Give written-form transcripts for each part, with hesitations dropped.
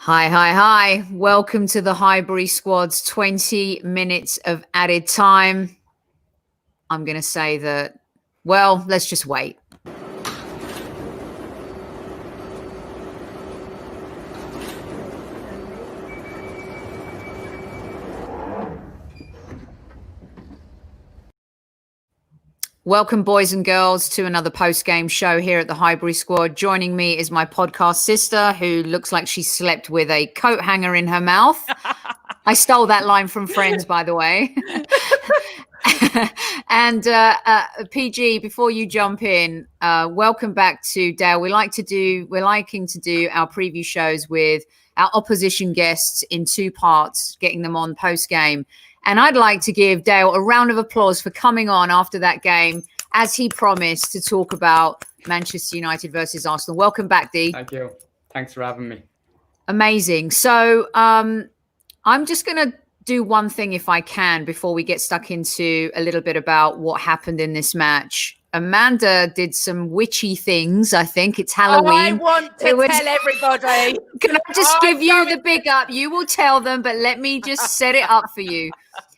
Hi, hi, hi. Welcome to the Highbury Squad's 20 minutes of added time. I'm going to say that, well, let's just wait. Welcome, boys and girls, to another post-game show here at the Highbury Squad. Joining me is my podcast sister, who looks like she slept with a coat hanger in her mouth. I stole that line from Friends, by the way. And PG, before you jump in, welcome back to Dale. We're liking to do our preview shows with our opposition guests in two parts, getting them on post-game. And I'd like to give Dale a round of applause for coming on after that game, as he promised, to talk about Manchester United versus Arsenal. Welcome back, D. Thank you. Thanks for having me. Amazing. So I'm just going to do one thing, if I can, before we get stuck into a little bit about what happened in this match. Amanda did some witchy things, I think. It's Halloween. I want to tell everybody. Can I just give you the big up? You will tell them, but let me just set it up for you.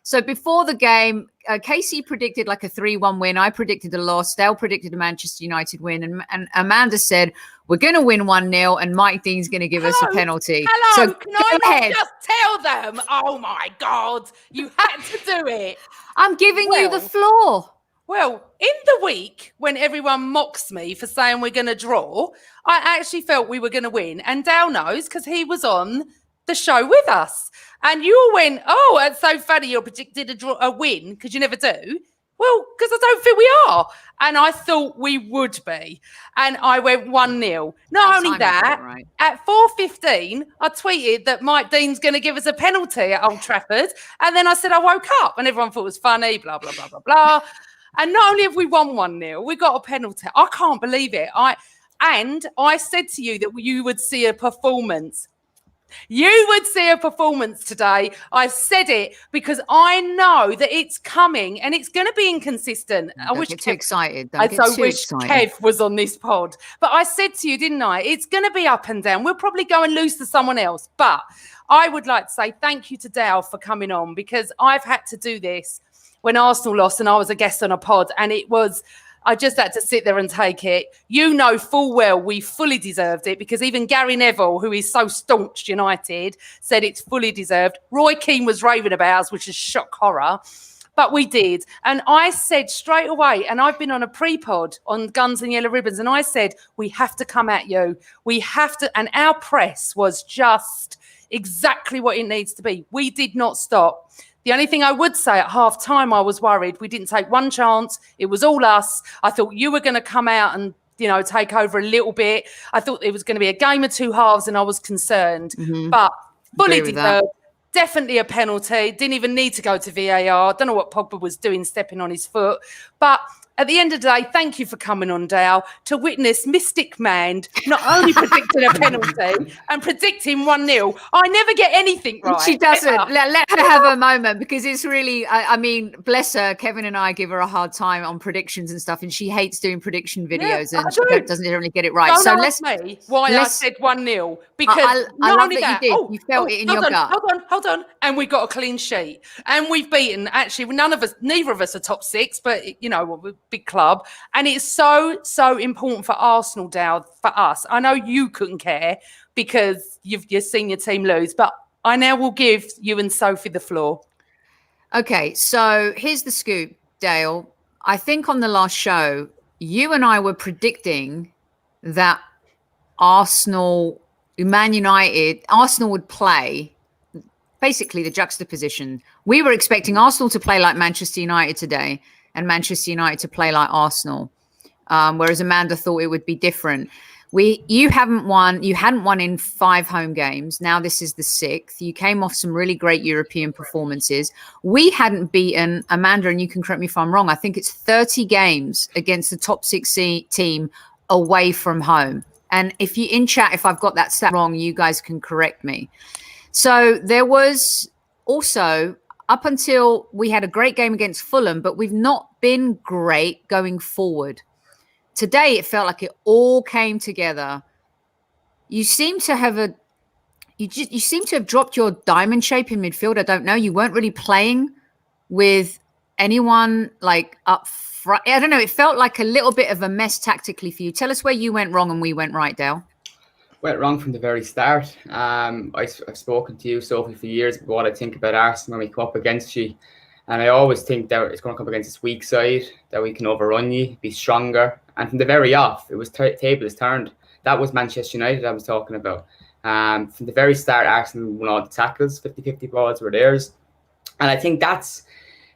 So before the game, Casey predicted like a 3-1 win. I predicted a loss. Dale predicted a Manchester United win. And Amanda said, we're going to win 1-0 and Mike Dean's going to give us a penalty. Hello, so can I not just tell them? Oh, my God, you had to do it. I'm giving you the floor. Well, in the week when everyone mocks me for saying we're going to draw, I actually felt we were going to win. And Dale knows because he was on the show with us. And you all went, oh, it's so funny you predicted a win because you never do. Well, because I don't think we are. And I thought we would be. And I went 1-0. Not only that, right. At 4:15, I tweeted that Mike Dean's going to give us a penalty at Old Trafford. And then I said I woke up and everyone thought it was funny, blah, blah, blah, blah, blah. And not only have we won 1-0, we got a penalty. I can't believe it. I said to you that you would see a performance. You would see a performance today. I said it because I know that it's coming and it's going to be inconsistent. I wish too excited. I wish Kev was on this pod. But I said to you, didn't I? It's going to be up and down. We'll probably go and lose to someone else. But I would like to say thank you to Dale for coming on because I've had to do this when Arsenal lost and I was a guest on a pod and I just had to sit there and take it. You know full well we fully deserved it because even Gary Neville, who is so staunch United, said it's fully deserved. Roy Keane was raving about us, which is shock horror. But we did. And I said straight away, and I've been on a pre-pod on Guns and Yellow Ribbons, and I said, we have to come at you. We have to. And our press was just exactly what it needs to be. We did not stop. The only thing I would say at half time, I was worried. We didn't take one chance. It was all us. I thought you were going to come out and, take over a little bit. I thought it was going to be a game of two halves and I was concerned. Mm-hmm. But fully deserved. Definitely a penalty. Didn't even need to go to VAR. Don't know what Pogba was doing, stepping on his foot. But at the end of the day, thank you for coming on, Dale, to witness Mystic Man not only predicting a penalty and predicting 1-0. I never get anything right. She doesn't. Let her have a moment because it's really, I mean, bless her. Kevin and I give her a hard time on predictions and stuff, and she hates doing prediction videos and she doesn't generally get it right. Don't ask me why I said 1-0 because I love that you did. You felt it in your gut. Hold on. And we got a clean sheet. And we've beaten, actually, neither of us are top six, but, big club, and it's so important for Arsenal, Dale, for us. I know you couldn't care because you've seen your team lose, but I now will give you and Sophie the floor. Okay, so here's the scoop, Dale. I think on the last show, you and I were predicting that Arsenal would play basically the juxtaposition. We were expecting Arsenal to play like Manchester United today and Manchester United to play like Arsenal, whereas Amanda thought it would be different. You hadn't won in 5 home games. Now this is the 6th. You came off some really great European performances. We hadn't beaten, Amanda, and you can correct me if I'm wrong, I think it's 30 games against the top 6 team away from home. And if you in chat, if I've got that stat wrong, you guys can correct me. So there was also, up until we had a great game against Fulham, but we've not been great going forward. Today, it felt like it all came together. You seem to have you seem to have dropped your diamond shape in midfield. I don't know. You weren't really playing with anyone like up front. I don't know. It felt like a little bit of a mess tactically for you. Tell us where you went wrong and we went right, Dale. Went wrong from the very start. I've spoken to you, Sophie, for years about what I think about Arsenal when we come up against you. And I always think that it's going to come up against this weak side, that we can overrun you, be stronger. And from the very off, it was table is turned. That was Manchester United I was talking about. From the very start, Arsenal won all the tackles, 50-50 balls were theirs. And I think that's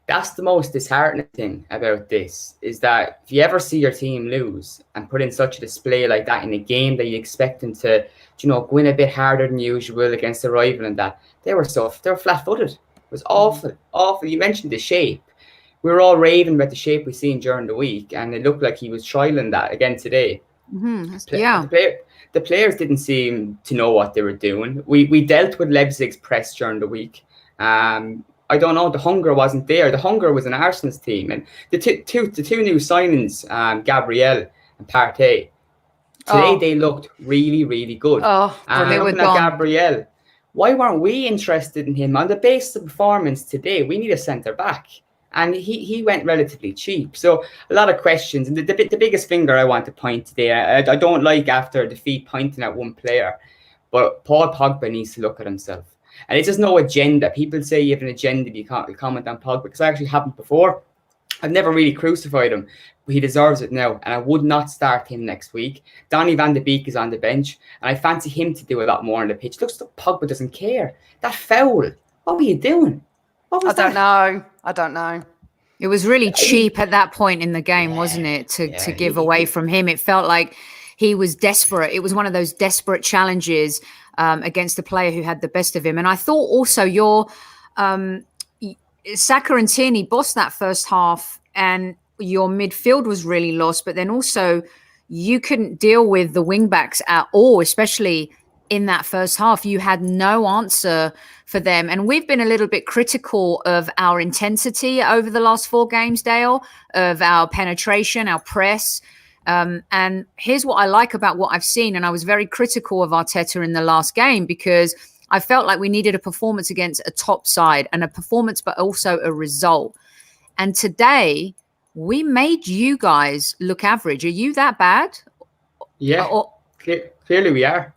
the most disheartening thing about this, is that if you ever see your team lose and put in such a display like that in a game that you expect them to, go in a bit harder than usual against a rival, and that they were flat-footed. It was awful. You mentioned the shape. We were all raving about the shape we seen during the week, and it looked like he was trialing that again today. Yeah. The players didn't seem to know what they were doing. We dealt with Leipzig's press during the week. I don't know. The hunger wasn't there. The hunger was in Arsenal's team, and the two new signings, Gabriel and Partey. Today they looked really, really good. They were looking at Gabriel, why weren't we interested in him on the basis of performance today? We need a centre back, and he went relatively cheap. So a lot of questions, and the biggest finger I want to point today. I don't like after a defeat pointing at one player, but Paul Pogba needs to look at himself. And it's just no agenda. People say you have an agenda, you can't comment on Pogba, because I actually haven't before. I've never really crucified him, but he deserves it now, and I would not start him next week. Donny van de Beek is on the bench, and I fancy him to do a lot more on the pitch. Looks like Pogba doesn't care. That foul, what were you doing? What was that? I don't know. It was really cheap at that point in the game, wasn't it, to give away from him? It felt like he was desperate. It was one of those desperate challenges against a player who had the best of him. And I thought also your Saka and Tierney bossed that first half, and your midfield was really lost. But then also you couldn't deal with the wing backs at all, especially in that first half. You had no answer for them. And we've been a little bit critical of our intensity over the last 4 games, Dale, of our penetration, our press. And here's what I like about what I've seen. And I was very critical of Arteta in the last game, because I felt like we needed a performance against a top side, and a performance, but also a result. And today we made you guys look average. Are you that bad? Yeah, clearly we are.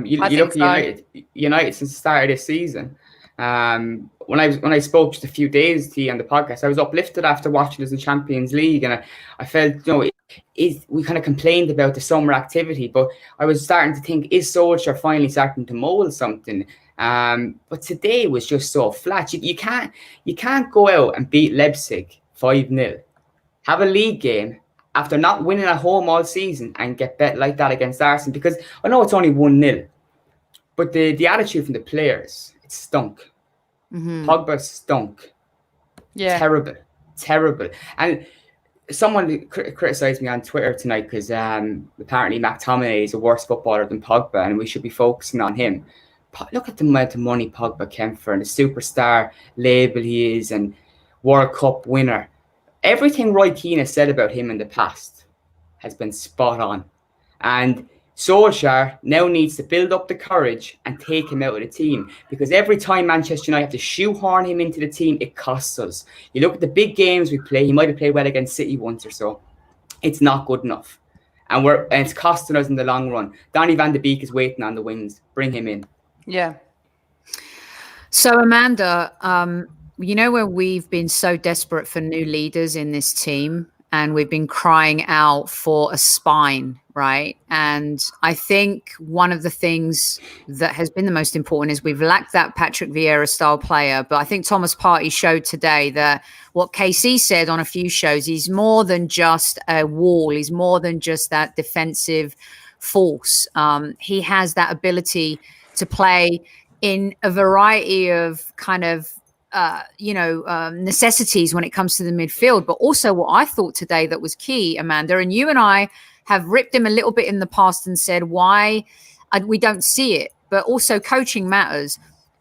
You look at United since the start of this season. When I spoke just a few days to you on the podcast, I was uplifted after watching us in Champions League, and I felt, we kind of complained about the summer activity, but I was starting to think, is Solskjaer finally starting to mold something? But today was just so flat. You can't go out and beat Leipzig 5-0, have a league game after not winning at home all season, and get bet like that against Arsenal. Because I know it's only 1-0, but the attitude from the players, it stunk. Pogba stunk. Yeah, terrible. And someone criticised me on Twitter tonight because apparently McTominay is a worse footballer than Pogba, and we should be focusing on him. Look at the amount of money Pogba came for, and the superstar label he is, and World Cup winner. Everything Roy Keane has said about him in the past has been spot on. And Solskjaer now needs to build up the courage and take him out of the team, because every time Manchester United have to shoehorn him into the team, it costs us. You look at the big games we play, he might have played well against City once or so. It's not good enough. And it's costing us in the long run. Donny van de Beek is waiting on the wings. Bring him in. Yeah. So, Amanda, where we've been so desperate for new leaders in this team, and we've been crying out for a spine, right? And I think one of the things that has been the most important is we've lacked that Patrick Vieira style player. But I think Thomas Partey showed today that what KC said on a few shows, he's more than just a wall. He's more than just that defensive force. He has that ability to play in a variety of kind of necessities when it comes to the midfield. But also what I thought today that was key, Amanda, and you and I have ripped him a little bit in the past and said why we don't see it, but also coaching matters.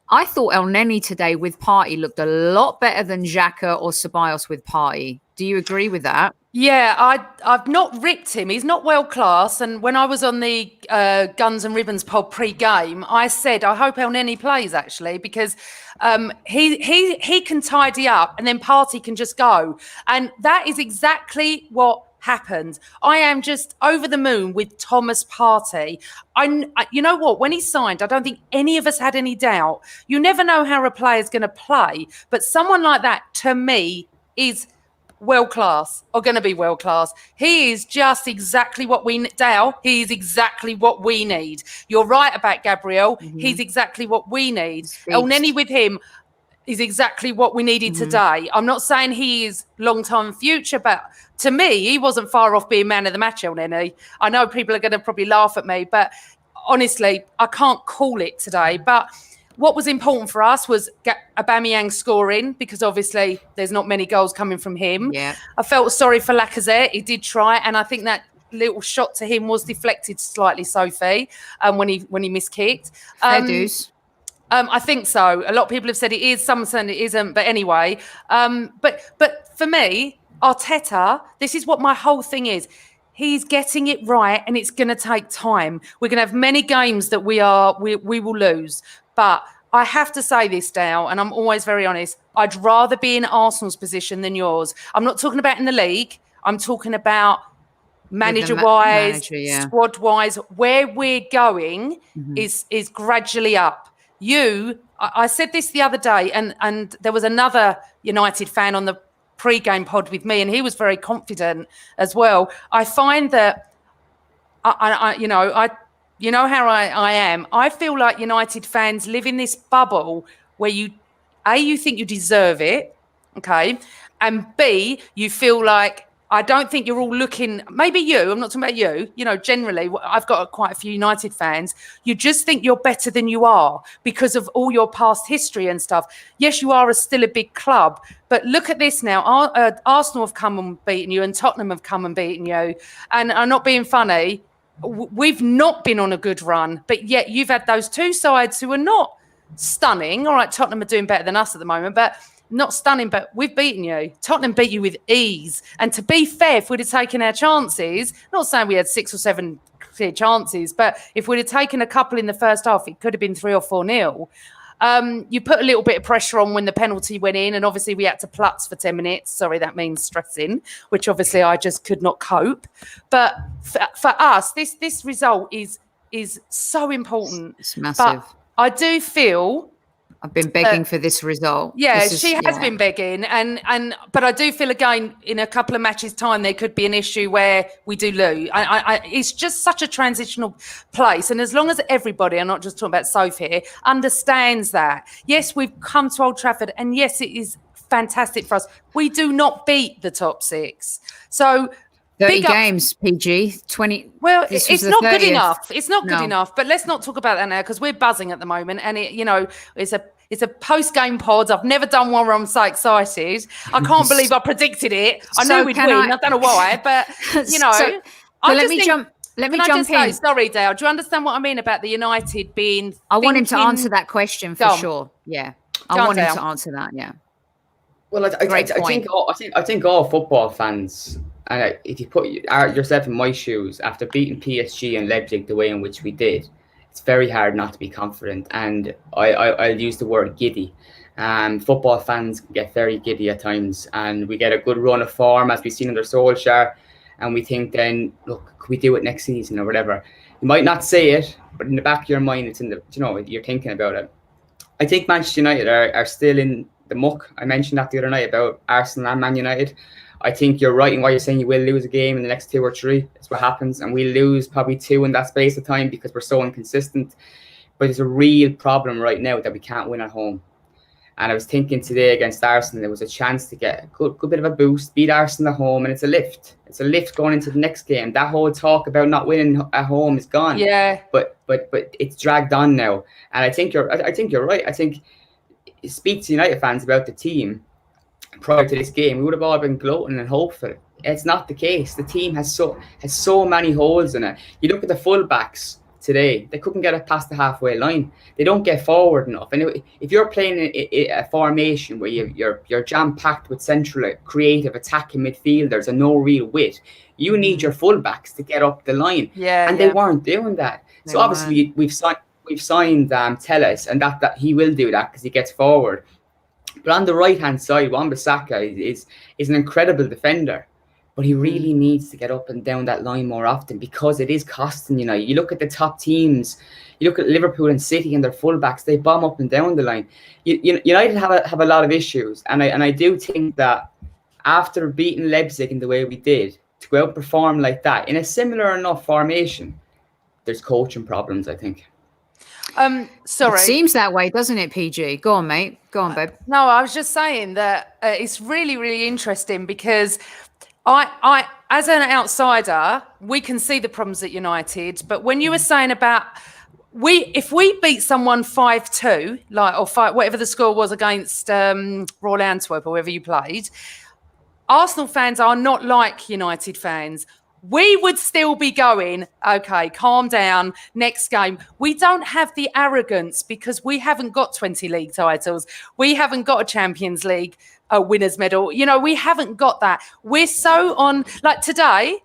I thought El Neni today with Partey looked a lot better than Xhaka or Ceballos with Partey. Do you agree with that? Yeah, I've not ripped him. He's not world class. And when I was on the Guns and Ribbons pod pre-game, I said I hope El Neni plays actually, because he can tidy up and then Partey can just go. And that is exactly what happened. I am just over the moon with Thomas Partey. You know what? When he signed, I don't think any of us had any doubt. You never know how a player's going to play, but someone like that, to me, is world class, or going to be world class. He is just exactly what we need. Dale, he is exactly what we need. You're right about Gabriel. He's exactly what we need. El Neni with him is exactly what we needed today. I'm not saying he is long-term future, but to me, he wasn't far off being man of the match, El Neni. I know people are going to probably laugh at me, but honestly, I can't call it today. But what was important for us was Aubameyang scoring, because obviously there's not many goals coming from him. Yeah. I felt sorry for Lacazette. He did try, and I think that little shot to him was deflected slightly, Sophie, when he miskicked. Fair dues. I think so. A lot of people have said it is, some said it isn't. But anyway, but for me, Arteta, this is what my whole thing is. He's getting it right, and it's going to take time. We're going to have many games that we will lose. But I have to say this, Dale, and I'm always very honest. I'd rather be in Arsenal's position than yours. I'm not talking about in the league. I'm talking about manager-wise, squad-wise. Where we're going is gradually up. I said this the other day, and there was another United fan on the pre-game pod with me, and he was very confident as well. I find that, you know how I am. I feel like United fans live in this bubble where you think you deserve it, okay? And B, you feel like, I don't think you're all looking, maybe you, I'm not talking about you, generally, I've got quite a few United fans. You just think you're better than you are because of all your past history and stuff. Yes, you are still a big club, but look at this now. Arsenal have come and beaten you, and Tottenham have come and beaten you. And I'm not being funny. We've not been on a good run, but yet you've had those two sides who are not stunning. All right, Tottenham are doing better than us at the moment, but not stunning, but we've beaten you. Tottenham beat you with ease. And to be fair, if we'd have taken our chances, not saying we had 6 or 7 clear chances, but if we'd have taken a couple in the first half, it could have been 3 or 4-0. You put a little bit of pressure on when the penalty went in, and obviously we had to plutz for 10 minutes. Sorry, that means stressing, which obviously I just could not cope. But for us, this result is so important. It's massive. But I do feel I've been begging for this result. Yeah, she has been begging, but I do feel again in a couple of matches' time there could be an issue where we do lose. It's just such a transitional place, and as long as everybody, I'm not just talking about Soph here, understands that. Yes, we've come to Old Trafford, and yes, it is fantastic for us. We do not beat the top 6, so. 30 games, PG, 20. Well, it's not good enough. It's not good enough. But let's not talk about that now, because we're buzzing at the moment, and it's a post-game pod. I've never done one where I'm so excited. I can't believe I predicted it. I know we'd win. I don't know why, but let me jump in. Sorry, Dale. Do you understand what I mean about the United being? I want him to answer that question for sure. Yeah, I want him to answer that. Yeah. Well, I think all football fans. And if you put yourself in my shoes, after beating PSG and Leipzig the way in which we did, it's very hard not to be confident. And I'll use the word giddy. Football fans get very giddy at times, and we get a good run of form as we've seen under Solskjaer, and we think then, look, could we do it next season or whatever? You might not say it, but in the back of your mind, it's you're thinking about it. I think Manchester United are still in the muck. I mentioned that the other night about Arsenal and Man United. I think you're right in why you're saying you will lose a game in the next 2 or 3. That's what happens. And we lose probably 2 in that space of time because we're so inconsistent. But there's a real problem right now that we can't win at home. And I was thinking today against Arsenal, there was a chance to get a good bit of a boost, beat Arsenal at home, and it's a lift. It's a lift going into the next game. That whole talk about not winning at home is gone. Yeah. But it's dragged on now. And I think you're right. I think speak to United fans about the team. Prior to this game, we would have all been gloating and hopeful. It's not the case. The team has so many holes in it. You look at the fullbacks. today. They couldn't get it past the halfway line. They don't get forward enough. And if you're playing a formation where you're jam-packed with central creative attacking midfielders and no real wit, you need your fullbacks to get up the line. And they weren't doing that. So obviously we've signed Telles, and that he will do that because he gets forward. But on the right-hand side, Wan-Bissaka is an incredible defender. But he really needs to get up and down that line more often because it is costing United. You look at the top teams, you look at Liverpool and City and their fullbacks, they bomb up and down the line. United have a lot of issues. And I do think that after beating Leipzig in the way we did, to go out and perform like that, in a similar enough formation, there's coaching problems, I think. Sorry. It seems that way, doesn't it, PG? Go on, mate. Go on, babe. No, I was just saying that it's really, really interesting because I, as an outsider, we can see the problems at United. But when you were saying about if we beat someone 5-2, or 5, whatever the score was against Royal Antwerp or wherever you played, Arsenal fans are not like United fans. We would still be going, okay, calm down, next game. We don't have the arrogance because we haven't got 20 league titles. We haven't got a Champions League winners medal. We haven't got that. We're so on, like today,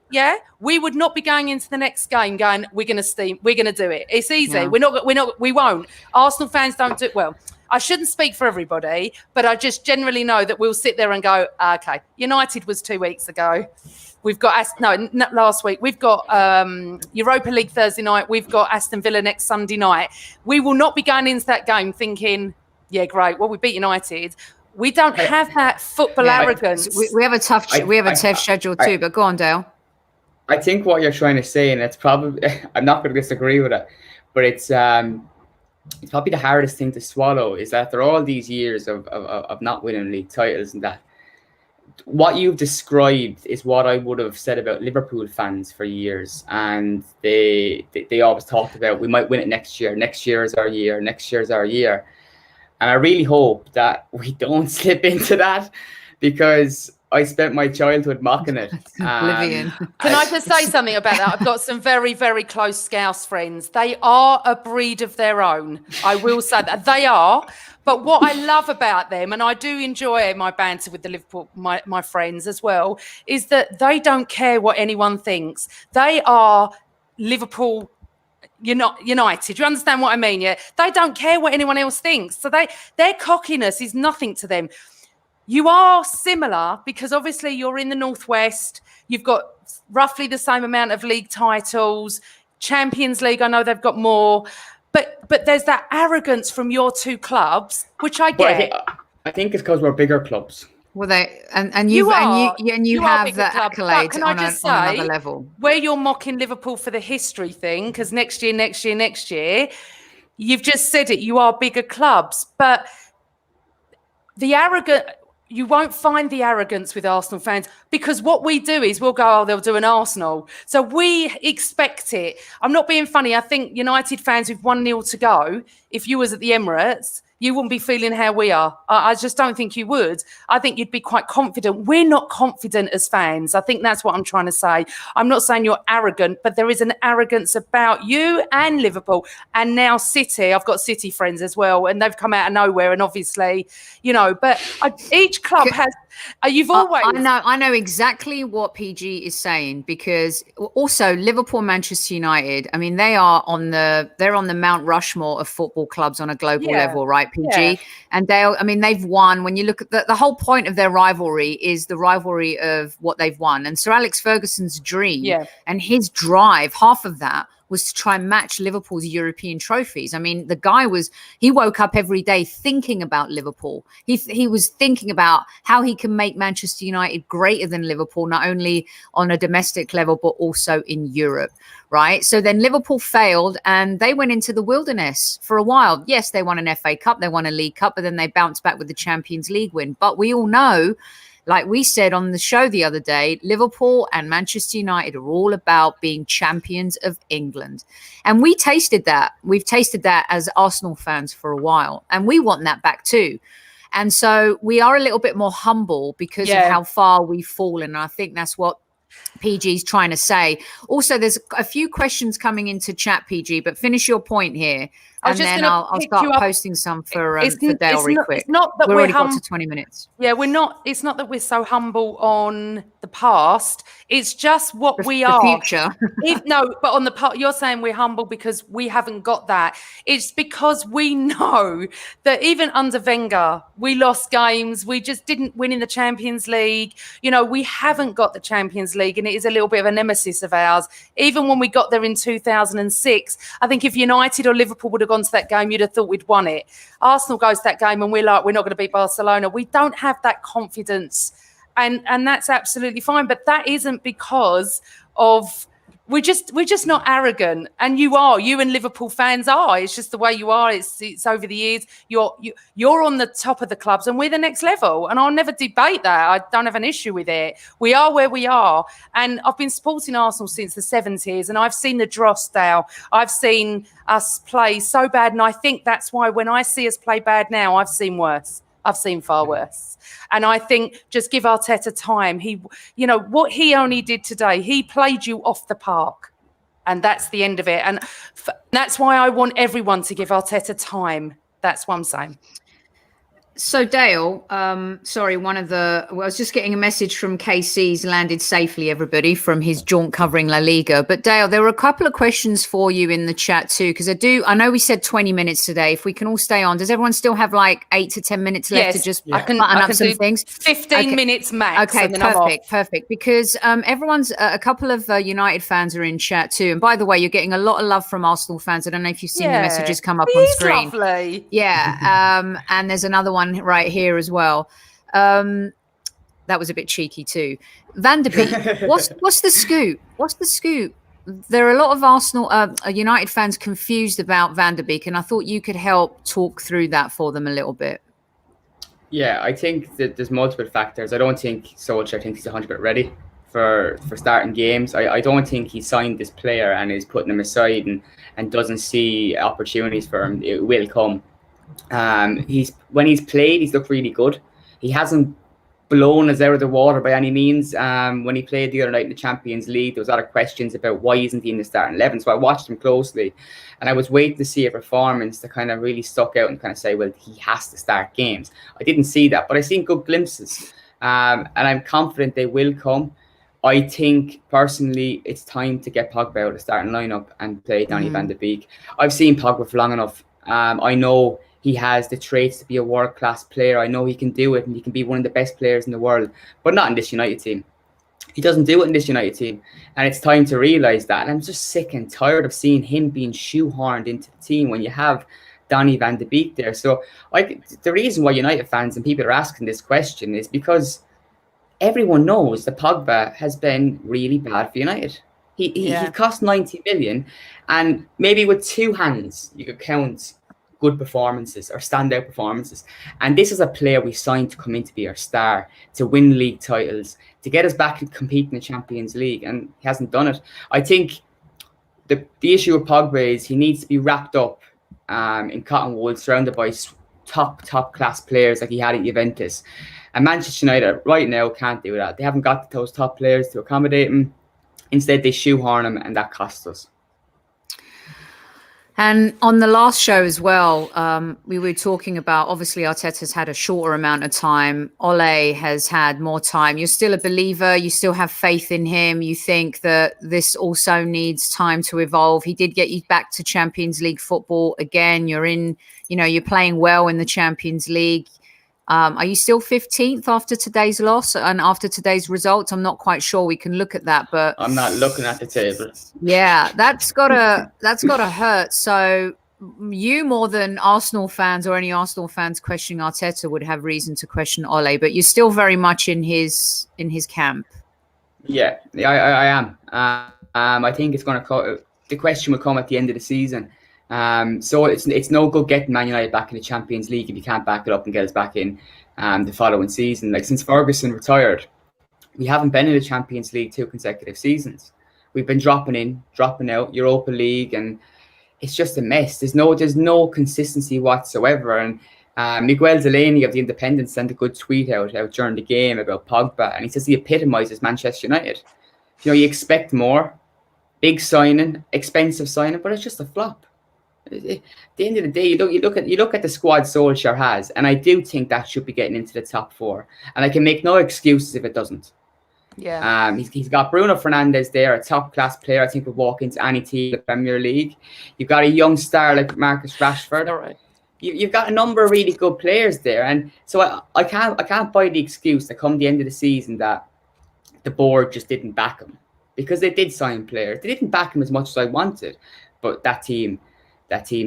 we would not be going into the next game going, we're going to do it. It's easy. Yeah. We won't. Arsenal fans don't do it well. I shouldn't speak for everybody, but I just generally know that we'll sit there and go, okay, United was 2 weeks ago. We've got last week. We've got Europa League Thursday night. We've got Aston Villa next Sunday night. We will not be going into that game thinking, yeah, great. Well, we beat United. We don't have that football arrogance. We have a tough schedule too. But go on, Dale. I think what you're trying to say, and it's probably I'm not going to disagree with it, but it's probably the hardest thing to swallow is that after all these years of not winning league titles and that. What you've described is what I would have said about Liverpool fans for years, and they always talked about we might win it next year. Next year is our year. Next year is our year, and I really hope that we don't slip into that because I spent my childhood mocking it. Oblivion. Can I just say something about that? I've got some very, very close Scouse friends. They are a breed of their own. I will say that they are. But what I love about them, and I do enjoy my banter with the Liverpool, my friends as well, is that they don't care what anyone thinks. They are Liverpool United. You understand what I mean? Yeah. They don't care what anyone else thinks. So their cockiness is nothing to them. You are similar because obviously you're in the Northwest. You've got roughly the same amount of league titles. Champions League, I know they've got more. But there's that arrogance from your two clubs, which I get. I think it's because we're bigger clubs. Well, you have that accolade on another level. Where you're mocking Liverpool for the history thing, because next year, you've just said it. You are bigger clubs, but you won't find the arrogance with Arsenal fans because what we do is we'll go, they'll do an Arsenal. So we expect it. I'm not being funny. I think United fans with 1-0 to go, if you was at the Emirates, you wouldn't be feeling how we are. I just don't think you would. I think you'd be quite confident. We're not confident as fans. I think that's what I'm trying to say. I'm not saying you're arrogant, but there is an arrogance about you and Liverpool and now City. I've got City friends as well, and they've come out of nowhere. And obviously, but each club has. You've always. I know exactly what PG is saying because also Liverpool, Manchester United. I mean, they're on the Mount Rushmore of football clubs on a global level, right? PG and they've won. When you look at the whole point of their rivalry is the rivalry of what they've won, and Sir Alex Ferguson's dream and his drive, half of that was to try and match Liverpool's European trophies. I mean, the guy he woke up every day thinking about Liverpool. He was thinking about how he can make Manchester United greater than Liverpool, not only on a domestic level, but also in Europe, right? So then Liverpool failed and they went into the wilderness for a while. Yes, they won an FA Cup, they won a League Cup, but then they bounced back with the Champions League win. But we all know, like we said on the show the other day, Liverpool and Manchester United are all about being champions of England. And we tasted that. We've tasted that as Arsenal fans for a while. And we want that back too. And so we are a little bit more humble because of how far we've fallen. And I think that's what PG's trying to say. Also, there's a few questions coming into chat, PG, but finish your point here, and then I'll start posting some for Dale real quick. It's not that we're already got to 20 minutes. Yeah, we're not. It's not that we're so humble on the past. It's just what we are. The future. But on the part, you're saying we're humble because we haven't got that. It's because we know that even under Wenger, we lost games. We just didn't win in the Champions League. You know, we haven't got the Champions League, and it is a little bit of a nemesis of ours. Even when we got there in 2006, I think if United or Liverpool would have gone to that game, you'd have thought we'd won it. Arsenal goes to that game and we're like, we're not going to beat Barcelona. We don't have that confidence, and that's absolutely fine. But that isn't because of we're just not arrogant. And you and Liverpool fans are. It's just the way you are. It's over the years. You're on the top of the clubs, and we're the next level. And I'll never debate that. I don't have an issue with it. We are where we are. And I've been supporting Arsenal since the 70s, and I've seen the dross, Dale. I've seen us play so bad, and I think that's why when I see us play bad now, I've seen worse. I've seen far worse. And I think just give Arteta time. What he only did today, he played you off the park. And that's the end of it. And that's why I want everyone to give Arteta time. That's what I'm saying. So Dale, sorry, I was just getting a message from KC's landed safely, everybody, from his jaunt covering La Liga. But Dale, there were a couple of questions for you in the chat too, because I know we said 20 minutes today. If we can all stay on, does everyone still have like 8 to 10 minutes left to just button up some things? 15 minutes max. Okay, perfect. Because a couple of United fans are in chat too. And by the way, you're getting a lot of love from Arsenal fans. I don't know if you've seen the messages come up on screen. Lovely. Yeah. And there's another one right here as well. That was a bit cheeky too. Van der Beek, what's the scoop? There are a lot of Arsenal United fans confused about Van der Beek, and I thought you could help talk through that for them a little bit. Yeah, I think that there's multiple factors. I don't think Solskjaer thinks he's 100% ready for starting games. I don't think he signed this player and is putting him aside and doesn't see opportunities for him. It will come. When he's played, he's looked really good. He hasn't blown us out of the water by any means. When he played the other night in the Champions League, there was a lot of questions about why isn't he in the starting 11. So I watched him closely, and I was waiting to see a performance that kind of really stuck out and kind of say, well, he has to start games. I didn't see that, but I've seen good glimpses, and I'm confident they will come. I think personally, it's time to get Pogba out of the starting lineup and play Donny van de Beek. I've seen Pogba for long enough. I know he has the traits to be a world-class player. I know he can do it, and he can be one of the best players in the world, but not in this United team. He doesn't do it in this United team, and it's time to realise that. And I'm just sick and tired of seeing him being shoehorned into the team when you have Donny van de Beek there. So the reason why United fans and people are asking this question is because everyone knows that Pogba has been really bad for United. He cost 90 million, and maybe with two hands you could count good performances or standout performances. And this is a player we signed to come in to be our star, to win league titles, to get us back and compete in the Champions League, and he hasn't done it. I think the issue with Pogba is he needs to be wrapped up in cotton wool, surrounded by top class players like he had at Juventus. And Manchester United right now can't do that. They haven't got those top players to accommodate him. Instead, they shoehorn him, and that costs us. And on the last show as well, we were talking about, obviously, Arteta's had a shorter amount of time. Ole has had more time. You're still a believer. You still have faith in him. You think that this also needs time to evolve. He did get you back to Champions League football again. You're playing well in the Champions League. Are you still 15th after today's loss and after today's results? I'm not quite sure. We can look at that, but I'm not looking at the table. Yeah, that's gotta hurt. So you, more than Arsenal fans or any Arsenal fans questioning Arteta, would have reason to question Ole, but you're still very much in his camp. Yeah, I am. I think it's going to. The question will come at the end of the season. So it's no good getting Man United back in the Champions League if you can't back it up and get us back in the following season. Like, since Ferguson retired, we haven't been in the Champions League 2 consecutive seasons. We've been dropping in, dropping out, Europa League, and it's just a mess. There's no consistency whatsoever. And Miguel Delaney of The Independent sent a good tweet out during the game about Pogba, and he says he epitomises Manchester United. You expect more, big signing, expensive signing, but it's just a flop. At the end of the day, you look at the squad Solskjaer has, and I do think that should be getting into the top 4. And I can make no excuses if it doesn't. Yeah. He's got Bruno Fernandes there, a top class player. I think would walk into any team in the Premier League. You've got a young star like Marcus Rashford. All right. You've got a number of really good players there, and so I can't buy the excuse that come the end of the season that the board just didn't back him, because they did sign players. They didn't back him as much as I wanted, but that team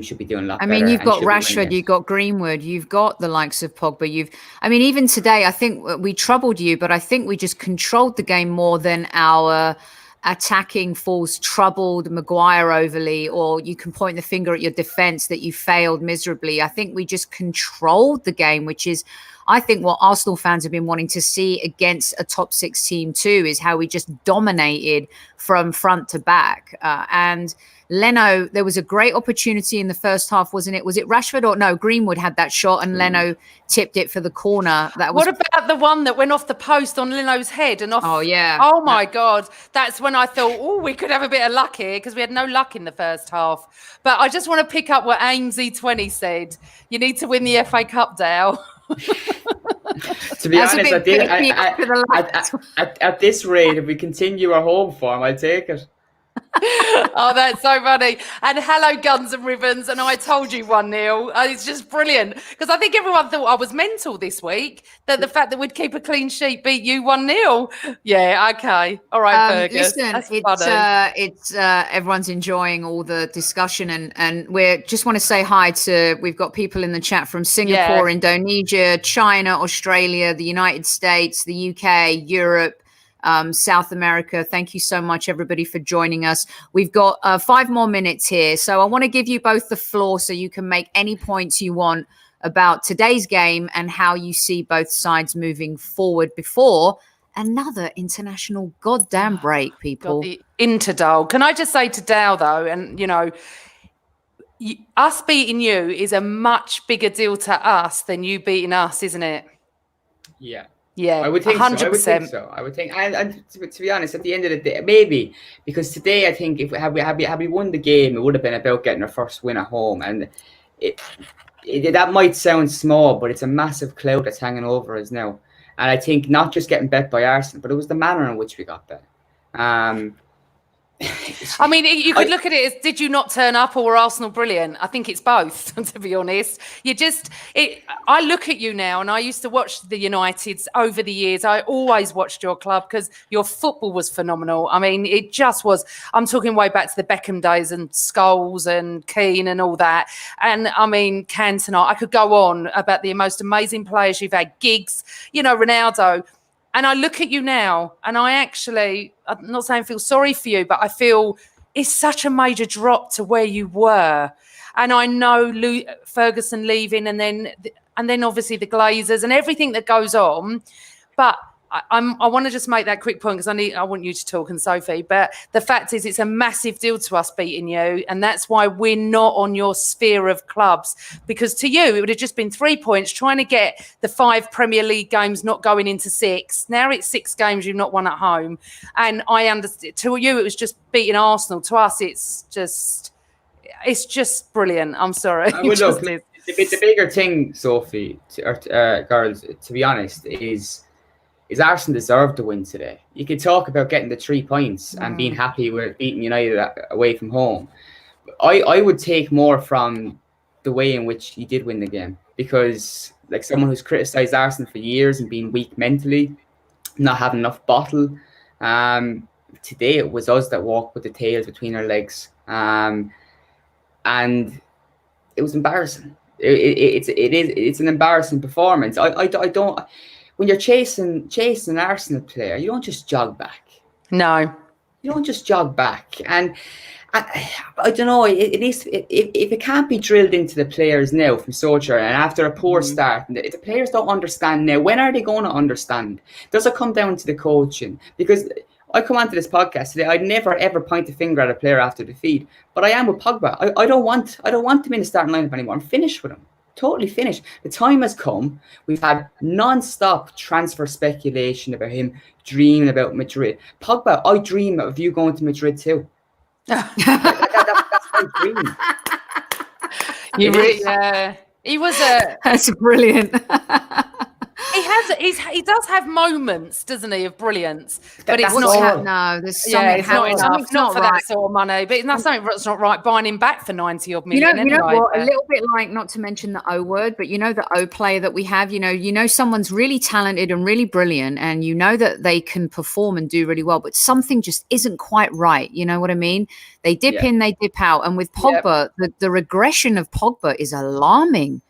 should be doing a lot better. I mean, you've got Rashford, you've got Greenwood, you've got the likes of Pogba. Even today, I think we troubled you, but I think we just controlled the game more than our attacking force troubled Maguire overly, or you can point the finger at your defense that you failed miserably. I think we just controlled the game, which is, I think, what Arsenal fans have been wanting to see against a top 6 team too, is how we just dominated from front to back. And Leno, there was a great opportunity in the first half, wasn't it? Was it Rashford or no? Greenwood had that shot and Leno tipped it for the corner. What about the one that went off the post on Leno's head and off? Oh, yeah. Oh, my God. That's when I thought, we could have a bit of luck here, because we had no luck in the first half. But I just want to pick up what Amesy20 said. You need to win the FA Cup, Dale. To be honest, at this rate, if we continue our home form, I'll take it. Oh, that's so funny. And hello, Guns and Ribbons. And I told you 1-0. It's just brilliant, because I think everyone thought I was mental this week, that the fact that we'd keep a clean sheet beat you 1-0. Yeah, okay. All right, Fergus. Listen, it's everyone's enjoying all the discussion, and we just want to say hi to, we've got people in the chat from Singapore, Indonesia, China, Australia, the United States, the UK, Europe, South America. Thank you so much, everybody, for joining us. We've got 5 more minutes here. So I want to give you both the floor so you can make any points you want about today's game and how you see both sides moving forward before another international goddamn break, people. God, the Interdale. Can I just say to Dale, though, and, us beating you is a much bigger deal to us than you beating us, isn't it? Yeah. Yeah, I would think 100%. so. I would think, and to be honest, at the end of the day, maybe, because today I think if we won the game, it would have been about getting our first win at home, and that might sound small, but it's a massive cloud that's hanging over us now. And I think not just getting bet by Arsenal, but it was the manner in which we got bet. I mean, you could look at it as, did you not turn up, or were Arsenal brilliant? I think it's both, to be honest. I look at you now, and I used to watch the Uniteds over the years. I always watched your club because your football was phenomenal. I mean, it just was. I'm talking way back to the Beckham days and Scholes and Keane and all that. And I mean, Cantona, I could go on about the most amazing players you've had, Giggs, Ronaldo. And I look at you now, and I'm not saying I feel sorry for you, but I feel it's such a major drop to where you were. And I know Ferguson leaving, and then obviously the Glazers and everything that goes on. But I want to just make that quick point, because I want you to talk, and Sophie. But the fact is, it's a massive deal to us beating you, and that's why we're not on your sphere of clubs. Because to you, it would have just been 3 points, trying to get the 5 Premier League games, not going into 6. Now it's 6 games you've not won at home, and I understand. To you, it was just beating Arsenal. To us, it's just brilliant. I'm sorry. The bigger thing, Sophie, girls, to be honest, is Arsenal deserved to win today. You could talk about getting the 3 points and being happy with beating United away from home. I would take more from the way in which you did win the game, because, like, someone who's criticised Arsenal for years and being weak mentally, not having enough bottle, today it was us that walked with the tails between our legs, and it was embarrassing. It's an embarrassing performance. I don't. When you're chasing an Arsenal player, you don't just jog back. No. You don't just jog back. And I don't know, if it can't be drilled into the players now from Solskjaer, and after a poor start, the players don't understand now, when are they going to understand? Does it come down to the coaching? Because I come onto this podcast today, I'd never ever point the finger at a player after defeat, but I am with Pogba. I don't want him in the starting lineup anymore. I'm finished with him. Totally finished. The time has come. We've had non-stop transfer speculation about him dreaming about Madrid. Pogba, I dream of you going to Madrid too. That's my dream. He was a. That's brilliant. He does have moments, doesn't he, of brilliance? But it's not. No, there's something. It's not enough. Not for right. that sort of money. But that's something that's not right. Buying him back for 90 odd million. You know what? A little bit like, not to mention the O word, but the O player that we have. Someone's really talented and really brilliant, and that they can perform and do really well, but something just isn't quite right. You know what I mean? They dip in, they dip out, and with Pogba, the regression of Pogba is alarming.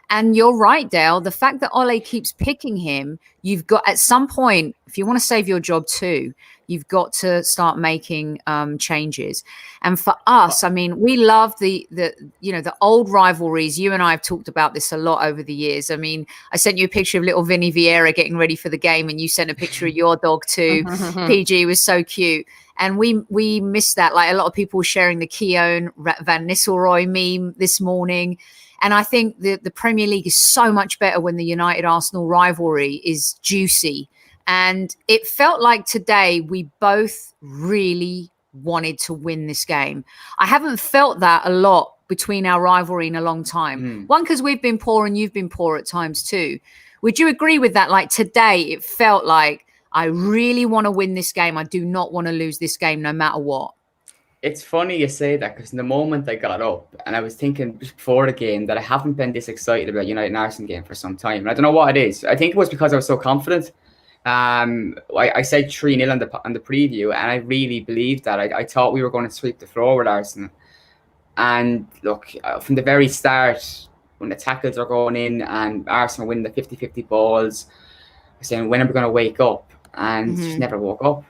And you're right, Dale. The fact that Ole keeps picking him, you've got at some point, if you want to save your job too, you've got to start making changes. And for us, I mean, we love the old rivalries. You and I have talked about this a lot over the years. I mean, I sent you a picture of little Vinny Vieira getting ready for the game, and you sent a picture of your dog too. PG was so cute. And we missed that. Like, a lot of people were sharing the Keown Van Nistelrooy meme this morning. And I think the Premier League is so much better when the United-Arsenal rivalry is juicy. And it felt like today we both really wanted to win this game. I haven't felt that a lot between our rivalry in a long time. One, because we've been poor and you've been poor at times too. Would you agree with that? Like, today it felt like I really want to win this game. I do not want to lose this game no matter what. It's funny you say that, because in the moment I got up and I was thinking before the game that I haven't been this excited about United and Arsenal game for some time. And I don't know what it is. I think it was because I was so confident. I said 3-0 on the preview, and I really believed that. I thought we were going to sweep the floor with Arsenal. And look, from the very start, when the tackles are going in and Arsenal win the 50-50 balls, I was saying, when are we going to wake up? And just never woke up.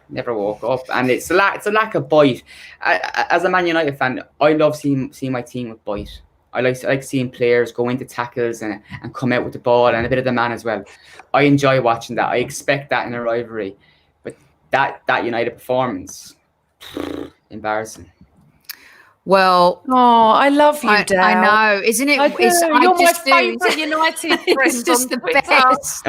And it's a lack of bite. As a Man United fan, I love seeing my team with bite. I like seeing players go into tackles and come out with the ball, and a bit of the man as well. I enjoy watching that. I expect that in a rivalry. But that United performance, embarrassing. Well, I love you, Dale. I know, isn't it? You're my favourite United friend. It's just the best.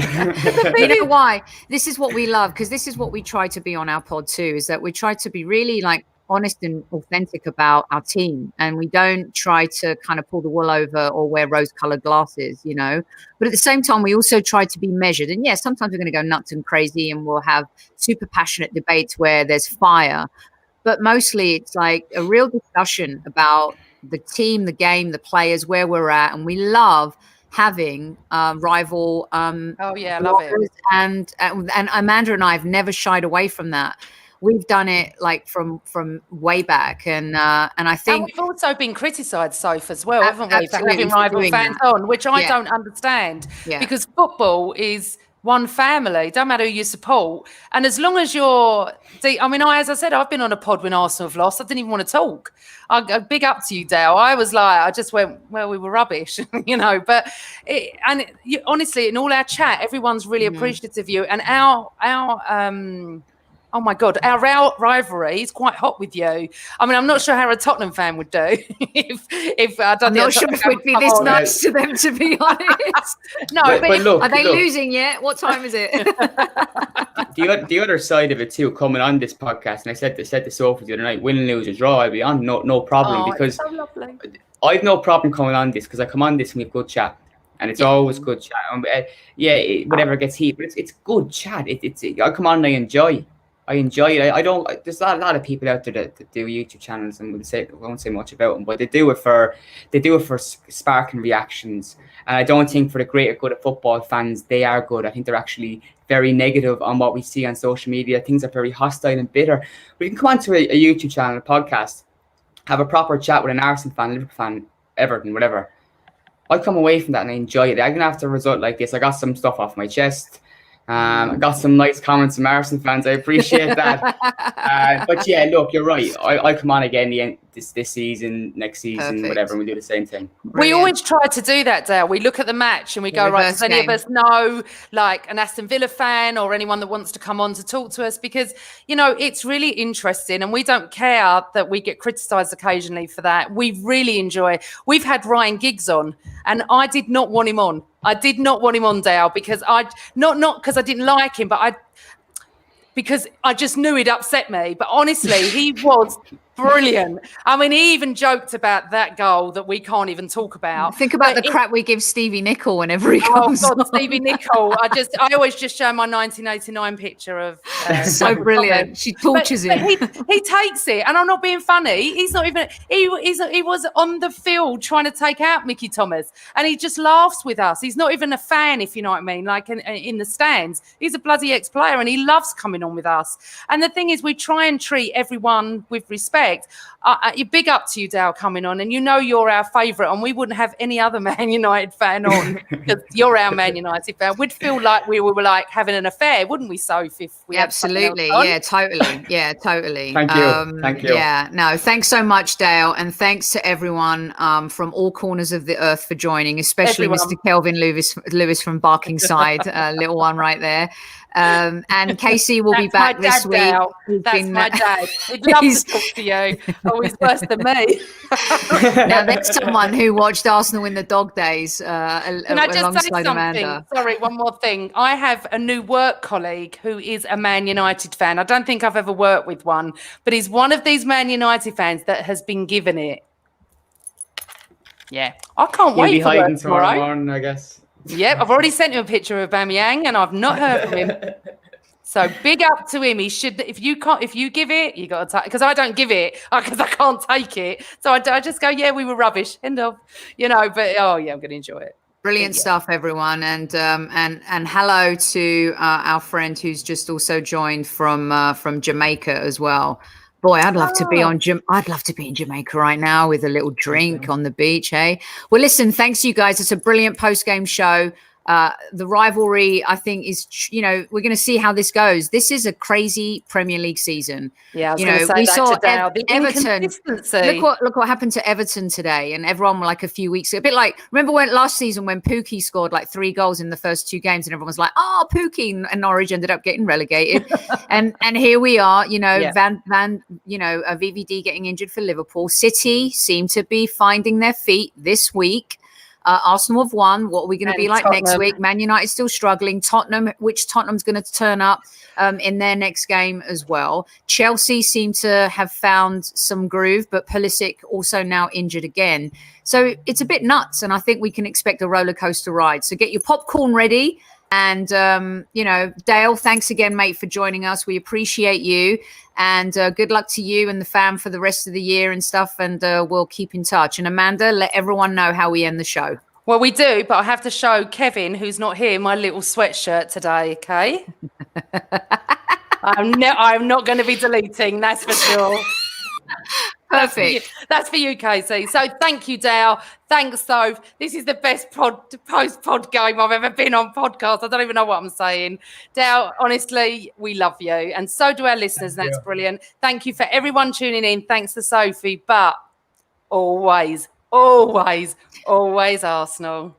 You know why? This is what we love, because this is what we try to be on our pod too, is that we try to be really honest and authentic about our team, and we don't try to kind of pull the wool over or wear rose-colored glasses, But at the same time, we also try to be measured. And yes, sometimes we're going to go nuts and crazy, and we'll have super passionate debates where there's fire. But mostly it's like a real discussion about the team, the game, the players, where we're at. And we love having rival. I love it. And Amanda and I have never shied away from that. We've done it from way back. And I think. And we've also been criticised, Soph, as well, haven't we? For having rival fans on, which I don't understand. Yeah. Because football is one family, don't matter who you support. And as long as as I said, I've been on a pod when Arsenal have lost. I didn't even want to talk. Big up to you, Dale. I was like, I just went, well, we were rubbish, But honestly, in all our chat, everyone's really appreciative of you. And our oh my God, our rivalry is quite hot with you. I mean, I'm not sure how a Tottenham fan would do if I don't. I'm not sure if we'd be this nice to them, to be honest. No, but look, are they losing yet? What time is it? The other side of it too, coming on this podcast, and I said to Sophie the other night, win, lose or draw, I'll be on, no problem, because it's so lovely. I've no problem coming on this, because I come on this and we have good chat. And it's always good chat. Whatever gets heat, but it's good chat. I come on and I enjoy it. I don't. There's a lot of people out there that do YouTube channels, and I won't say much about them, but they do it for sparking reactions. And I don't think for the greater good of football fans, they are good. I think they're actually very negative on what we see on social media. Things are very hostile and bitter. We can come onto a YouTube channel, a podcast, have a proper chat with an Arsenal fan, Liverpool fan, Everton, whatever. I come away from that and I enjoy it. I'm gonna have to result like this. I got some stuff off my chest. I got some nice comments from Arsenal fans. I appreciate that. But yeah, look, you're right. I come on again this season, next season, Perfect. whatever, and we do the same thing. Brilliant. We always try to do that, Dale. We look at the match and we go, right, does any of us know like an Aston Villa fan or anyone that wants to come on to talk to us? Because, you know, it's really interesting and we don't care that we get criticised occasionally for that. We really enjoy. We've had Ryan Giggs on and I did not want him on. I did not want him on, Dale, because not because I didn't like him, but because I just knew he'd upset me. But honestly, he was brilliant. I mean, he even joked about that goal that we can't even talk about. Think about the crap we give Stevie Nicol whenever he comes on. Stevie Nicol. I always just show my 1989 picture of. So brilliant. She tortures him. He takes it, and I'm not being funny. He's not even. He was on the field trying to take out Mickey Thomas, and he just laughs with us. He's not even a fan, if you know what I mean. Like in the stands, he's a bloody ex-player, and he loves coming on with us. And the thing is, we try and treat everyone with respect. Big up to you, Dale, coming on, and you know you're our favourite, and we wouldn't have any other Man United fan on because you're our Man United fan. We'd feel like we were like having an affair, wouldn't we, Soph? If we absolutely, yeah, totally, yeah, totally. Thank you, thank you. Yeah, no, thanks so much, Dale, and thanks to everyone from all corners of the earth for joining, especially Mr. Kelvin Lewis from Barkingside, little one right there. And Casey will be back this week. That's my dad. He'd love to talk to you. Oh, he's worse than me. Now, there's someone who watched Arsenal in the dog days Can I just say something? Amanda. Sorry, one more thing. I have a new work colleague who is a Man United fan. I don't think I've ever worked with one, but he's one of these Man United fans that has been given it. Yeah. I can't wait for work tomorrow morning, I guess. Yep, I've already sent him a picture of Aubameyang and I've not heard from him. So big up to him. He should. If you give it, you got to take. Because I don't give it because I can't take it. So I just go, yeah, we were rubbish. End of, you know. But oh yeah, I'm going to enjoy it. Brilliant stuff, everyone, and hello to our friend who's just also joined from Jamaica as well. Boy, I'd love to be I'd love to be in Jamaica right now with a little drink on the beach, hey? Well, listen, thanks you guys. It's a brilliant post-game show. The rivalry, I think, is, you know, we're going to see how this goes. This is a crazy Premier League season. Yeah, I was going to say we saw Everton. Look what happened to Everton today, and everyone like a few weeks ago. A bit like, remember last season when Pookie scored like 3 goals in the first 2 games, and everyone was like, "Oh, Pookie," and Norwich ended up getting relegated. and here we are, you know, VVD getting injured for Liverpool. City seem to be finding their feet this week. Arsenal have won. What are we going to be like next week? Man United still struggling. Tottenham's going to turn up in their next game as well. Chelsea seem to have found some groove, but Pulisic also now injured again. So it's a bit nuts, and I think we can expect a roller coaster ride. So get your popcorn ready. And, you know, Dale, thanks again, mate, for joining us. We appreciate you. And good luck to you and the fam for the rest of the year and stuff. And we'll keep in touch. And Amanda, let everyone know how we end the show. Well, we do, but I have to show Kevin, who's not here, my little sweatshirt today, okay? I'm not going to be deleting, that's for sure. Perfect. That's for you, Casey. So thank you, Dale. Thanks, Soph. This is the best post-pod game I've ever been on podcast. I don't even know what I'm saying. Dale, honestly, we love you. And so do our listeners. That's brilliant. Thank you for everyone tuning in. Thanks to Sophie. But always, always, always Arsenal.